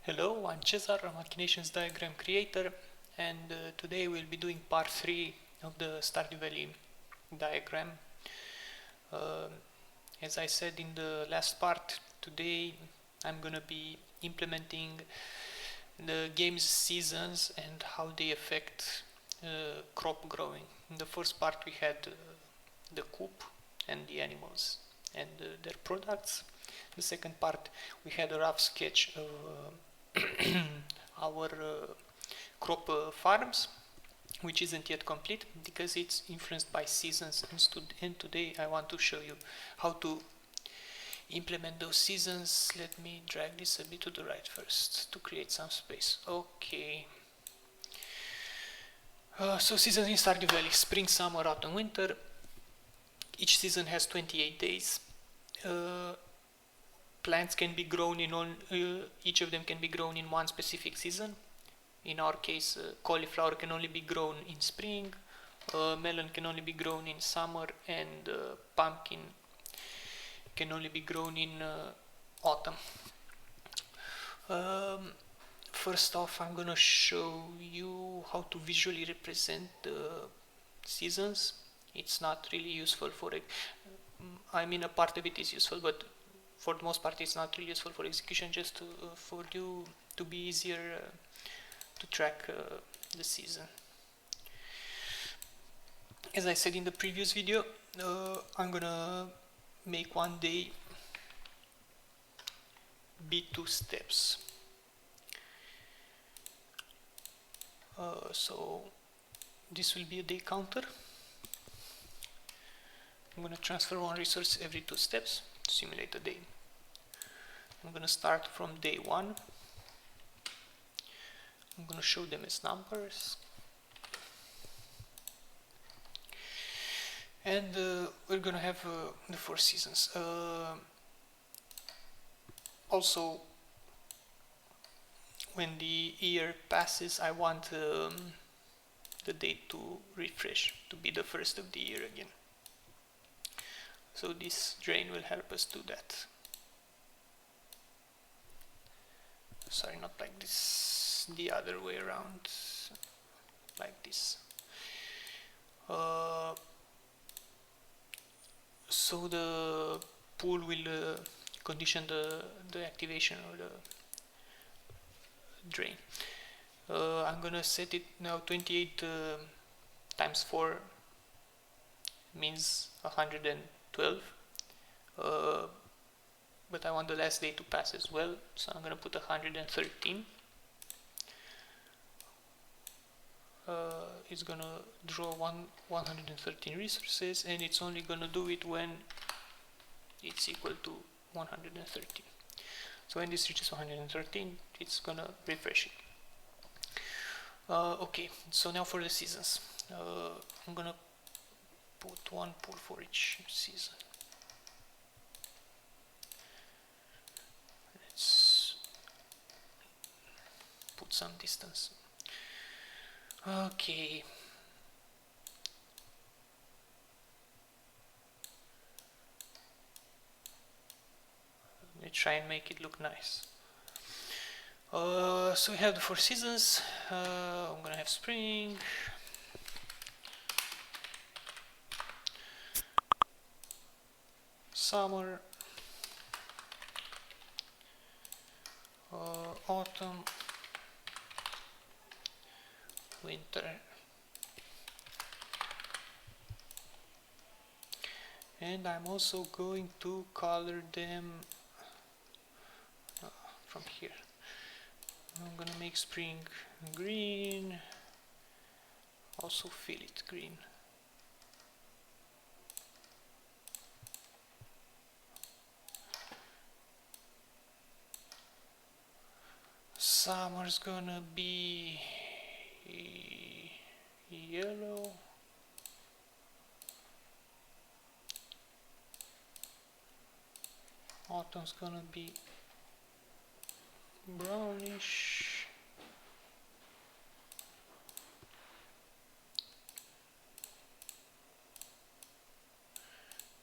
Hello, I'm Cesar, a Machinations diagram creator, and today we'll be doing part 3 of the Stardew Valley diagram. Uh, as I said in the last part, today I'm gonna be implementing the game's seasons and how they affect crop growing. In the first part we had the coop and the animals and their products. The second part we had a rough sketch of our crop farms, which isn't yet complete because it's influenced by seasons, and today I want to show you how to implement those seasons. Let me drag this a bit to the right first to create some space. Okay. So seasons in Stardew Valley: spring, summer, autumn, winter. Each season has 28 days. Plants can be grown each of them can be grown in one specific season. In our case, cauliflower can only be grown in spring, melon can only be grown in summer, and pumpkin can only be grown in autumn. First off, I'm gonna show you how to visually represent the seasons. It's not really useful for it. I mean, a part of it is useful, but for the most part it's not really useful for execution, just for you to be easier to track the season. As I said in the previous video, I'm gonna make one day be 2 steps. So this will be a day counter. I'm gonna transfer one resource every 2 steps to simulate a day. I'm gonna start from day 1. I'm gonna show them as numbers. And we're gonna have the 4 seasons. Also, when the year passes, I want the date to refresh, to be the first of the year again. So this drain will help us do that. Sorry, not like this, the other way around, like this. So the pool will condition the activation of the drain. I'm gonna set it now. 28 times 4 means 112, but I want the last day to pass as well, so I'm gonna put 113. It's gonna draw 113 resources, and it's only gonna do it when it's equal to 113. So when this reaches 113, it's gonna refresh it. Okay, so now for the seasons. I'm gonna put one pool for each season. Let's put some distance. Okay. Let me try and make it look nice. So we have the 4 seasons. I'm gonna have spring, summer, autumn, winter, and I'm also going to color them from here. I'm gonna make spring green, also fill it green. Summer's gonna be yellow. Autumn's gonna be brownish.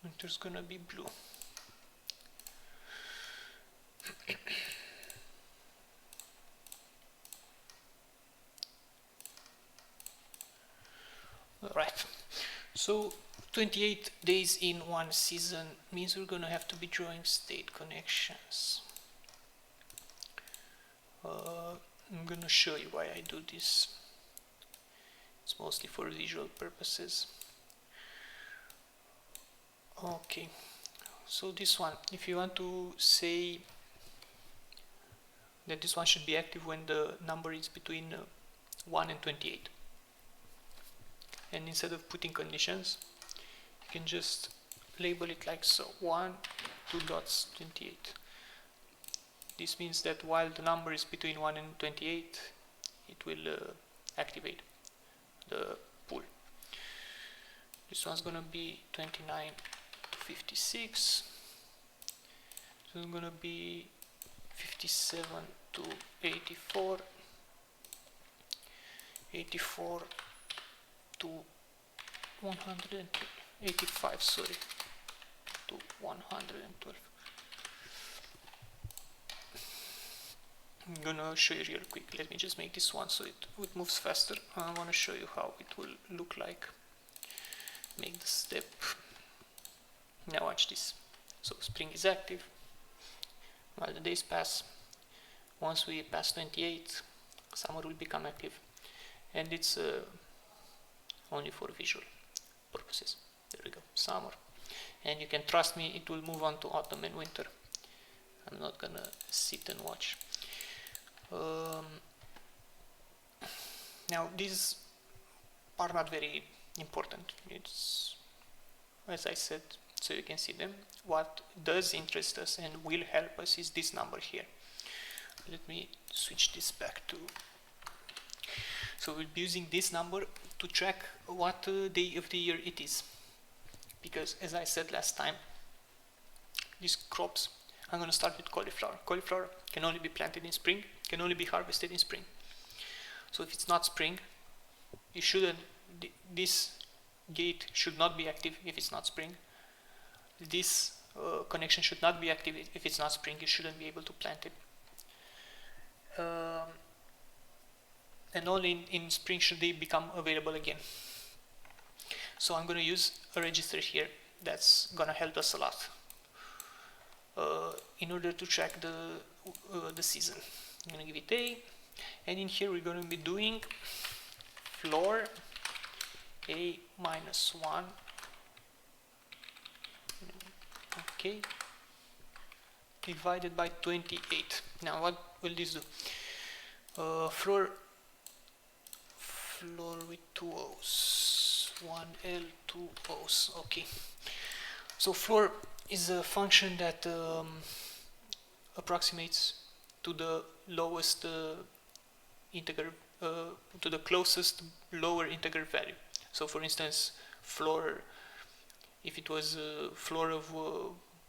Winter's gonna be blue. So 28 days in one season means we're gonna have to be drawing state connections. I'm gonna show you why I do this. It's mostly for visual purposes. Okay, so this one, if you want to say that this one should be active when the number is between 1 and 28, and instead of putting conditions, you can just label it like so: 1, 2 dots, 28. This means that while the number is between 1 and 28, it will activate the pool. This one's gonna be 29 to 56. This is gonna be 57 to 84, 84 to 185, sorry, to 112. I'm gonna show you real quick. Let me just make this one so it moves faster. I want to show you how it will look like. Make the step. Now watch this. So spring is active while the days pass. Once we pass 28, summer will become active, and it's only for visual purposes. There we go, summer. And you can trust me, it will move on to autumn and winter. I'm not gonna sit and watch. Now these are not very important. It's, as I said, so you can see them. What does interest us and will help us is this number here. Let me switch this back to, so we'll be using this number to track what day of the year it is, because as I said last time, these crops, I'm going to start with cauliflower. Cauliflower can only be planted in spring, can only be harvested in spring. So if it's not spring, you shouldn't, this gate should not be active if it's not spring. This connection should not be active if it's not spring. You shouldn't be able to plant it. And only in spring should they become available again. So I'm going to use a register here that's going to help us a lot in order to track the season. I'm going to give it A, and in here we're going to be doing floor A minus 1, okay, divided by 28. Now what will this do? Floor with 2 O's, 1L, 2 O's, okay. So floor is a function that approximates to the lowest integer, to the closest lower integer value. So for instance, floor, if it was floor of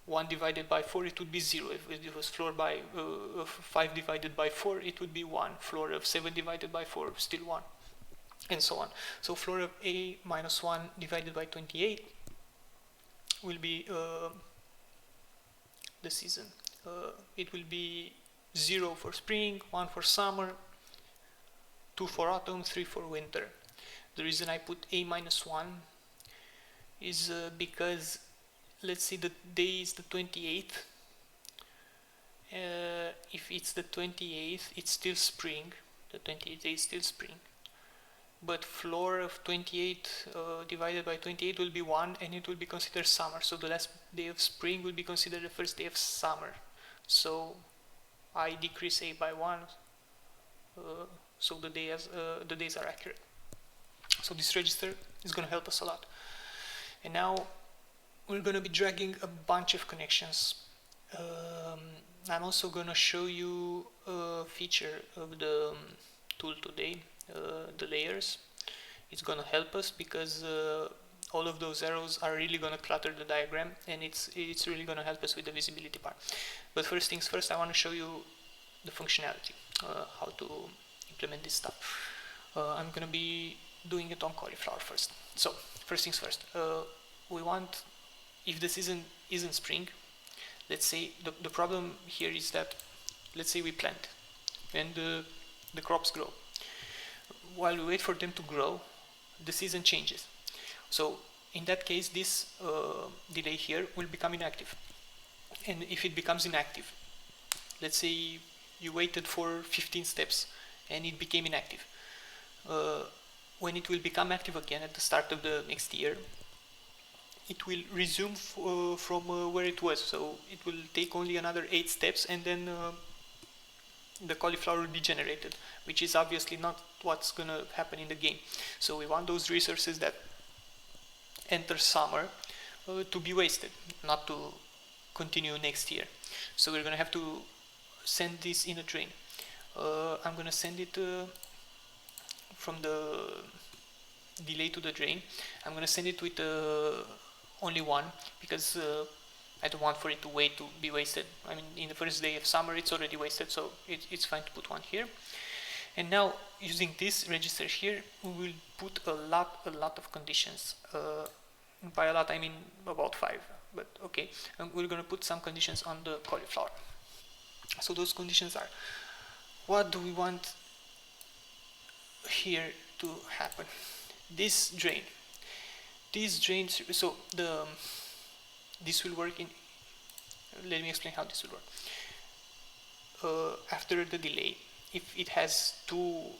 1 divided by 4, it would be 0. If it was floor by 5 divided by 4, it would be 1. Floor of 7 divided by 4, still 1, and so on. So floor of A minus 1 divided by 28 will be the season. It will be 0 for spring, 1 for summer, 2 for autumn, 3 for winter. The reason I put A minus 1 is because, let's say the day is the 28th. If it's the 28th, it's still spring. The 28th day is still spring. But floor of 28 divided by 28 will be 1, and it will be considered summer. So the last day of spring will be considered the first day of summer. So I decrease A by 1, so the days are accurate. So this register is going to help us a lot. And now we're going to be dragging a bunch of connections. I'm also going to show you a feature of the tool today, the layers. It's going to help us because all of those arrows are really going to clutter the diagram, and it's really going to help us with the visibility part. But first things first, I want to show you the functionality, how to implement this stuff. I'm going to be doing it on cauliflower first. So first things first, we want, if the season isn't spring, let's say the problem here is that, let's say we plant and the crops grow. While we wait for them to grow, the season changes. So in that case this delay here will become inactive. And if it becomes inactive, let's say you waited for 15 steps and it became inactive, when it will become active again at the start of the next year, it will resume from where it was. So it will take only another 8 steps, and then the cauliflower will be generated, which is obviously not what's gonna happen in the game. So we want those resources that enter summer to be wasted, not to continue next year. So we're gonna have to send this in a drain. I'm gonna send it from the delay to the drain. I'm gonna send it with only one, because I don't want for it to wait to be wasted. I mean, in the first day of summer it's already wasted, so it's fine to put one here. And now, using this register here, we will put a lot of conditions. By a lot I mean about 5, but okay. And we're gonna put some conditions on the cauliflower. So those conditions are, what do we want here to happen? This drain, so this will work in, let me explain how this will work. After the delay, if it has two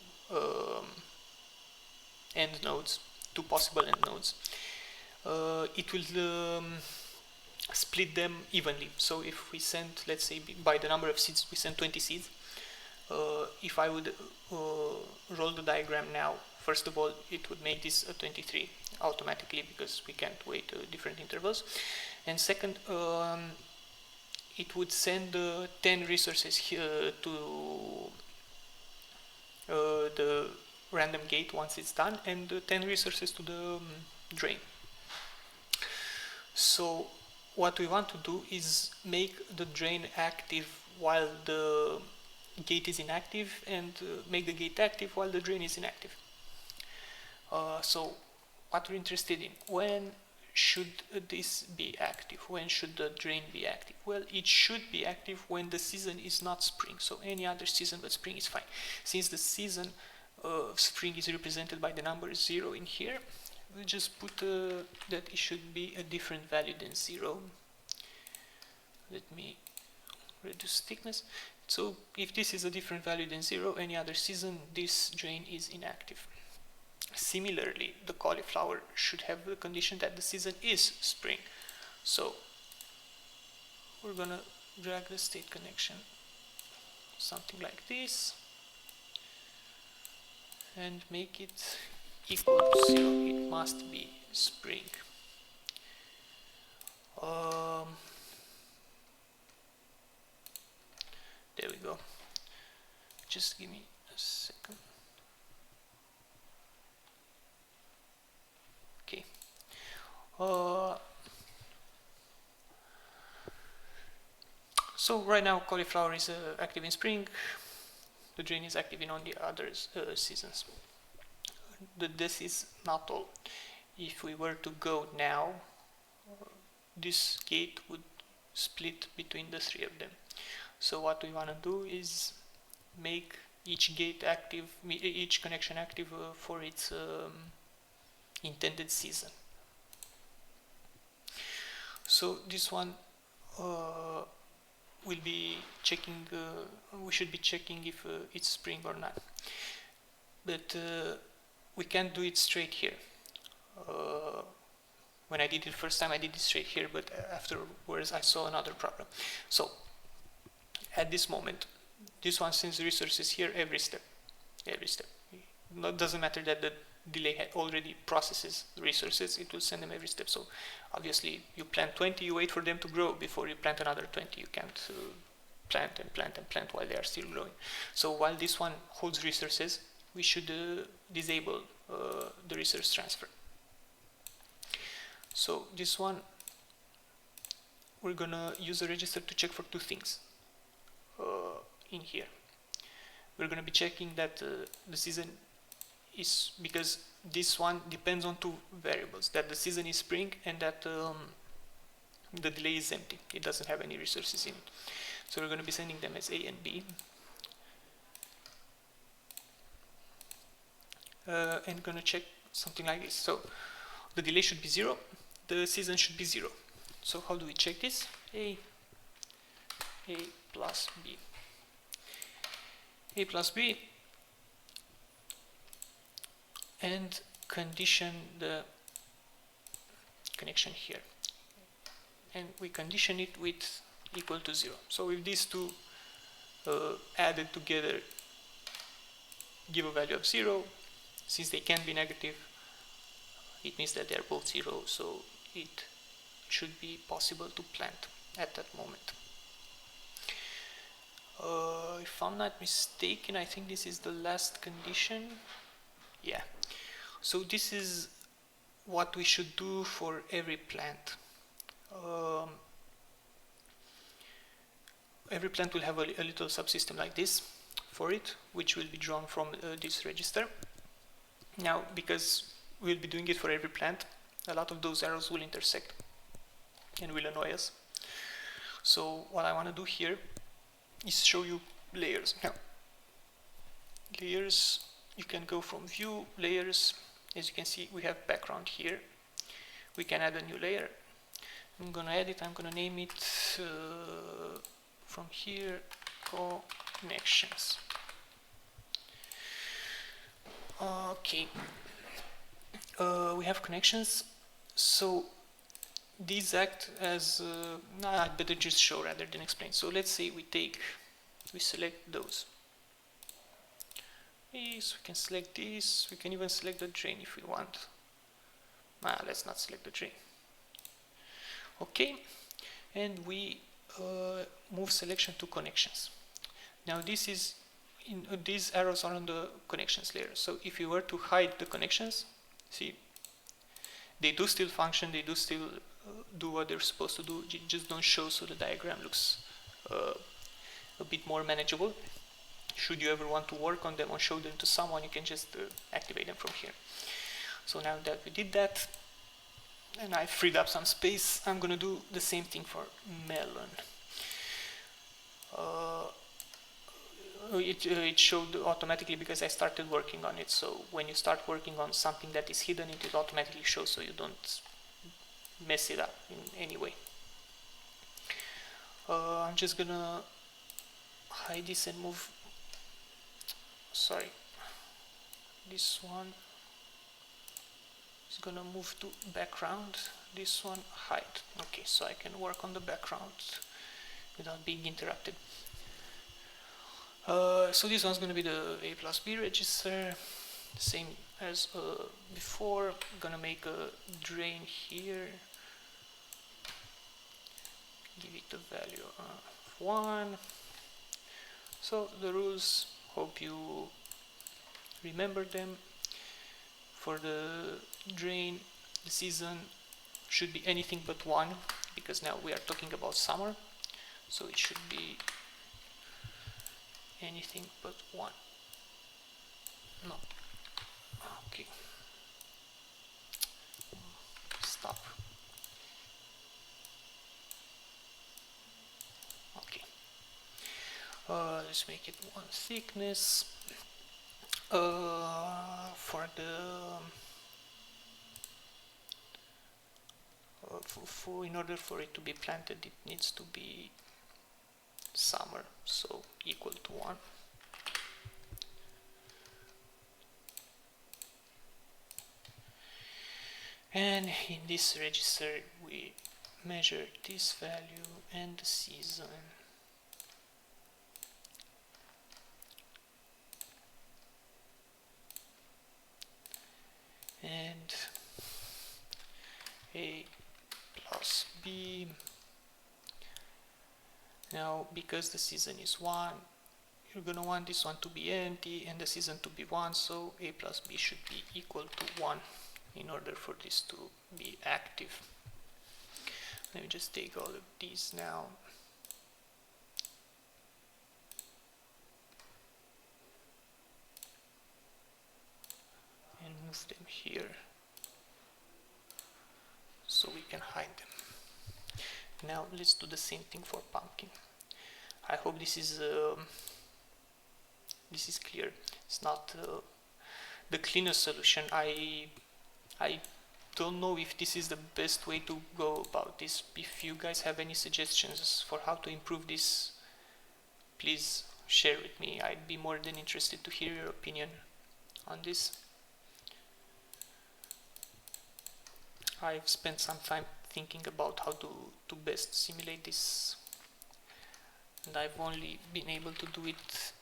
end nodes, two possible end nodes, it will split them evenly. So if we send, let's say by the number of seeds, we send 20 seeds. If I would roll the diagram now, first of all, it would make this a 23 automatically, because we can't wait different intervals. And second, it would send 10 resources here to the random gate once it's done, and 10 resources to the drain. So what we want to do is make the drain active while the gate is inactive, and make the gate active while the drain is inactive. So what we're interested in, when should this be active? When should the drain be active? Well, it should be active when the season is not spring. So any other season but spring is fine. Since the season of spring is represented by the number 0 in here, we'll just put that it should be a different value than 0. Let me reduce thickness. So if this is a different value than 0, any other season, this drain is inactive. Similarly, the cauliflower should have the condition that the season is spring. So we're gonna drag the state connection something like this and make it equal to 0. It must be spring. There we go. Just give me a second. Okay. So right now cauliflower is active in spring. The drain is active in only other seasons. This is not all. If we were to go now, this gate would split between the 3 of them. So what we want to do is make each gate active, each connection active for its intended season. So this one will be checking, we should be checking if it's spring or not. But we can't do it straight here. When I did it first time, I did it straight here, but afterwards I saw another problem. So at this moment, this one sends resources here every step. It doesn't matter that the delay already processes resources, it will send them every step. So obviously you plant 20, you wait for them to grow before you plant another 20. You can't plant and plant and plant while they are still growing. So while this one holds resources, we should disable the resource transfer. So this one, we're gonna use a register to check for 2 things in here. We're gonna be checking that the season is, because this one depends on 2 variables, that the season is spring and that the delay is empty. It doesn't have any resources in it. So we're going to be sending them as A and B. And going to check something like this. So the delay should be 0, the season should be 0. So how do we check this? A plus B. A plus B, and condition the connection here. And we condition it with equal to 0. So if these two added together give a value of 0, since they can be negative, it means that they're both 0, so it should be possible to plant at that moment. If I'm not mistaken, I think this is the last condition. Yeah. So this is what we should do for every plant. Every plant will have a little subsystem like this for it, which will be drawn from this register. Now, because we'll be doing it for every plant, a lot of those arrows will intersect and will annoy us. So what I want to do here is show you layers. Now, layers, you can go from view, layers. As you can see, we have background here. We can add a new layer. I'm going to add it, I'm going to name it from here, connections. Okay, we have connections, so these act as, I'd better just show rather than explain. So let's say we select those. Yes, we can select this, we can even select the drain if we want. Let's not select the drain. Okay, and we move selection to connections. Now this is, these arrows are on the connections layer. So if you were to hide the connections, see, they do still function, they do still do what they're supposed to do, just don't show, so the diagram looks a bit more manageable. Should you ever want to work on them or show them to someone, you can just activate them from here. So now that we did that, and I freed up some space, I'm gonna do the same thing for melon. It showed automatically because I started working on it. So when you start working on something that is hidden, it will automatically show, so you don't mess it up in any way. I'm just gonna hide this and move, sorry, this one is gonna move to background, this one hide. Okay, so I can work on the background without being interrupted. So this one's gonna be the A plus B register, same as before. I'm gonna make a drain here, give it a value of 1. So the rules, hope you remember them. For the drain, the season should be anything but 1, because now we are talking about summer, so it should be anything but 1. No. Okay. Stop. Okay. Let's make it 1 thickness. For the in order for it to be planted, it needs to be summer, so equal to 1. And in this register we measure this value and the season. And A plus B. Now, because the season is 1, you're going to want this one to be empty and the season to be 1, so A plus B should be equal to 1 in order for this to be active. Let me just take all of these now. And move them here so we can hide them. Now let's do the same thing for pumpkin. I hope this is clear. It's not the cleanest solution. I don't know if this is the best way to go about this. If you guys have any suggestions for how to improve this, please share with me. I'd be more than interested to hear your opinion on this. I've spent some time thinking about how to best simulate this, and I've only been able to do it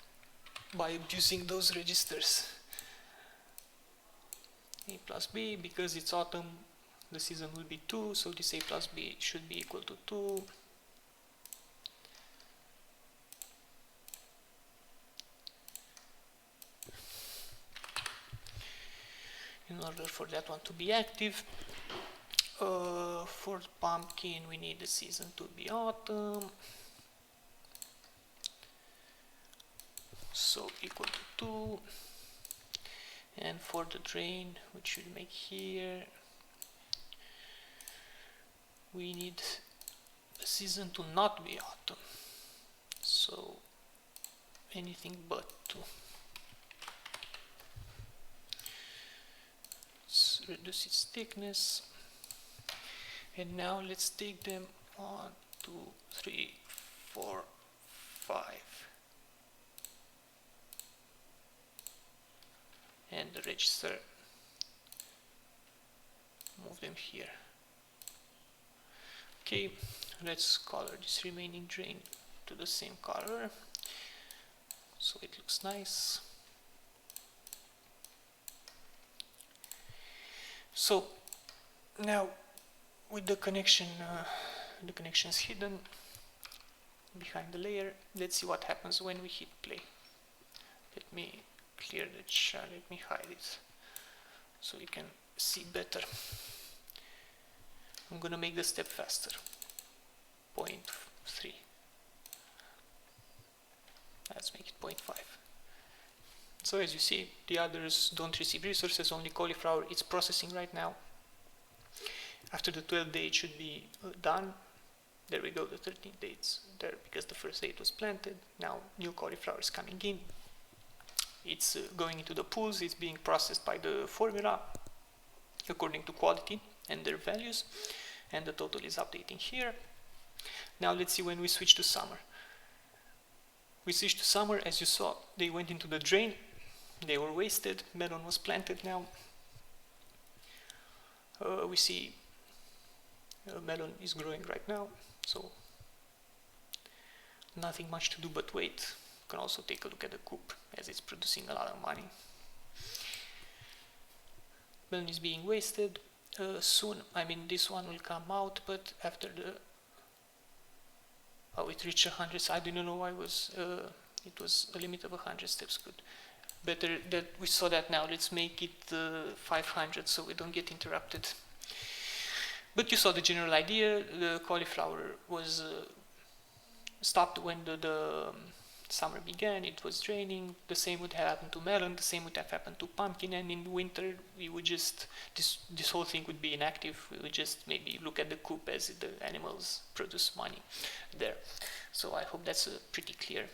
by abusing those registers. A plus b, because it's autumn, the season will be 2, so this a plus b should be equal to 2. In order for that one to be active, for pumpkin we need the season to be autumn, so equal to 2. And for the drain, which should make here, we need the season to not be autumn, so anything but 2. Let's reduce its thickness, and now let's take them 1, 2, 3, 4, 5. And the register, move them here. Okay, let's color this remaining drain to the same color so it looks nice. So now with the connections hidden behind the layer, let's see what happens when we hit play. Let me clear the chart, let me hide it so you can see better. I'm gonna make the step faster, 0.3. Let's make it 0.5. So as you see, the others don't receive resources, only cauliflower. It's processing right now. After the 12th day it should be done. There we go, the 13th day it's there because the first day it was planted. Now new cauliflower is coming in. It's going into the pools, it's being processed by the formula according to quality and their values, and the total is updating here. Now let's see when we switch to summer. We switched to summer, as you saw, they went into the drain, they were wasted, melon was planted now. We see melon is growing right now, so nothing much to do but wait. You can also take a look at the coop as it's producing a lot of money. Melon is being wasted. Soon, I mean this one will come out, but after the it reached 100, so I didn't know why it was a limit of 100 steps. Good, better that we saw that now. Let's make it 500 so we don't get interrupted. But you saw the general idea. The cauliflower was stopped when the summer began. It was draining. The same would have happened to melon, the same would have happened to pumpkin, and in winter we would just this whole thing would be inactive. We would just maybe look at the coop as the animals produce money there. So I hope that's pretty clear.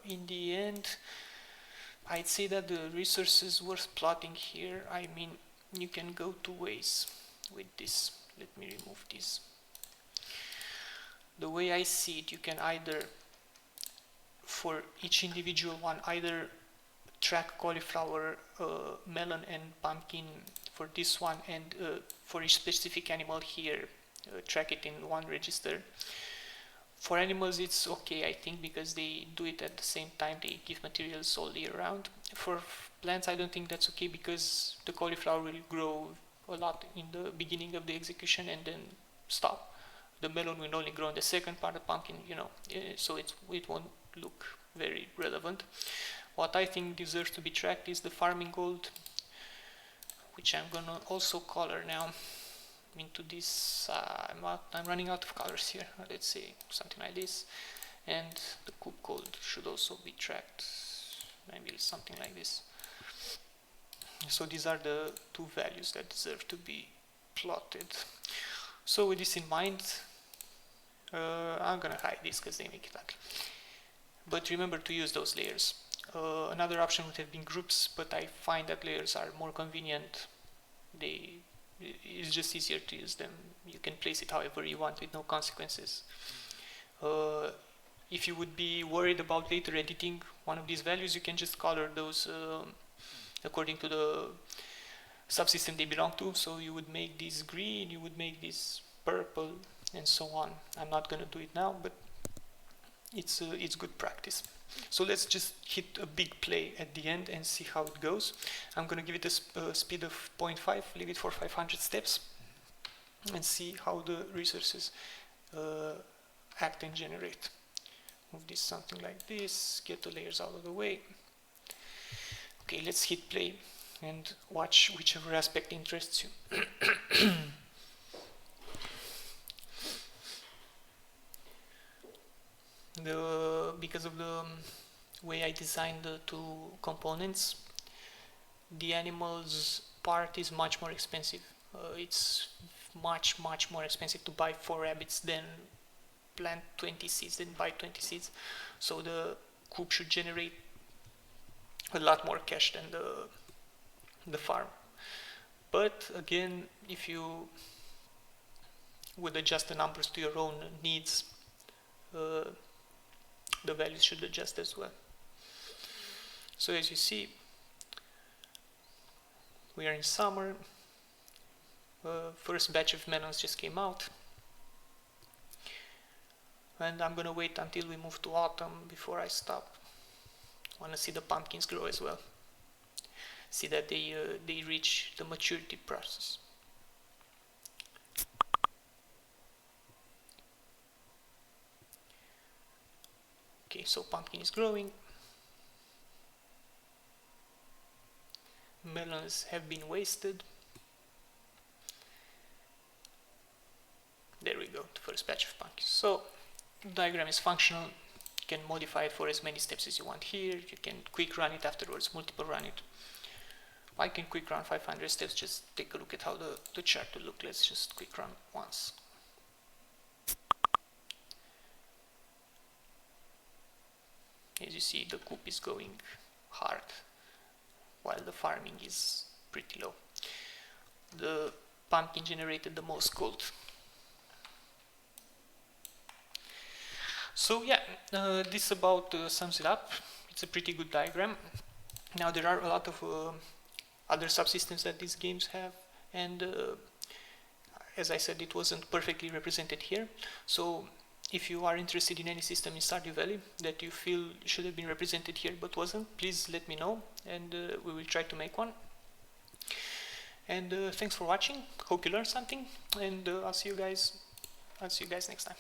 In the end, I'd say that the resources worth plotting here, I mean, you can go two ways with this. Let me remove this. The way I see it, you can either, for each individual one, either track cauliflower, melon and pumpkin for this one, and for each specific animal here, track it in one register. For animals it's okay, I think, because they do it at the same time, they give materials all year round. For plants I don't think that's okay, because the cauliflower will grow a lot in the beginning of the execution and then stop. The melon will only grow in the second part, the pumpkin, you know, so it won't look very relevant. What I think deserves to be tracked is the farming gold, which I'm gonna also color now into this. I'm running out of colors here. Let's say something like this, and the coop gold should also be tracked, maybe something like this. So these are the two values that deserve to be plotted. So with this in mind, I'm gonna hide this because they make it ugly. But remember to use those layers. Another option would have been groups, but I find that layers are more convenient it's just easier to use them. You can place it however you want with no consequences. If you would be worried about later editing one of these values, you can just color those according to the subsystem they belong to. So you would make this green, you would make this purple, and so on. I'm not going to do it now, but it's good practice. So let's just hit a big play at the end and see how it goes. I'm going to give it a speed of 0.5, leave it for 500 steps, and see how the resources act and generate. Move this something like this, get the layers out of the way. Okay, let's hit play and watch whichever aspect interests you. Because of the way I designed the two components, the animals part is much more expensive. It's much more expensive to buy 4 rabbits than plant 20 seeds, then buy 20 seeds. So the coop should generate a lot more cash than the farm. But again, if you would adjust the numbers to your own needs, the values should adjust as well. So as you see, we are in summer. First batch of melons just came out, and I'm gonna wait until we move to autumn before I stop. I wanna see the pumpkins grow as well. See that they reach the maturity process. Okay, so pumpkin is growing. Melons have been wasted. There we go, the first batch of pumpkins. So the diagram is functional. You can modify it for as many steps as you want here. You can quick run it afterwards, multiple run it. I can quick run 500 steps. Just take a look at how the chart will look. Let's just quick run once. As you see, the coop is going hard while the farming is pretty low. The pumpkin generated the most gold. So yeah, this about sums it up. It's a pretty good diagram. Now there are a lot of other subsystems that these games have, and as I said, it wasn't perfectly represented here. So if you are interested in any system in Stardew Valley that you feel should have been represented here but wasn't, please let me know, and we will try to make one. And thanks for watching. Hope you learned something, and I'll see you guys next time.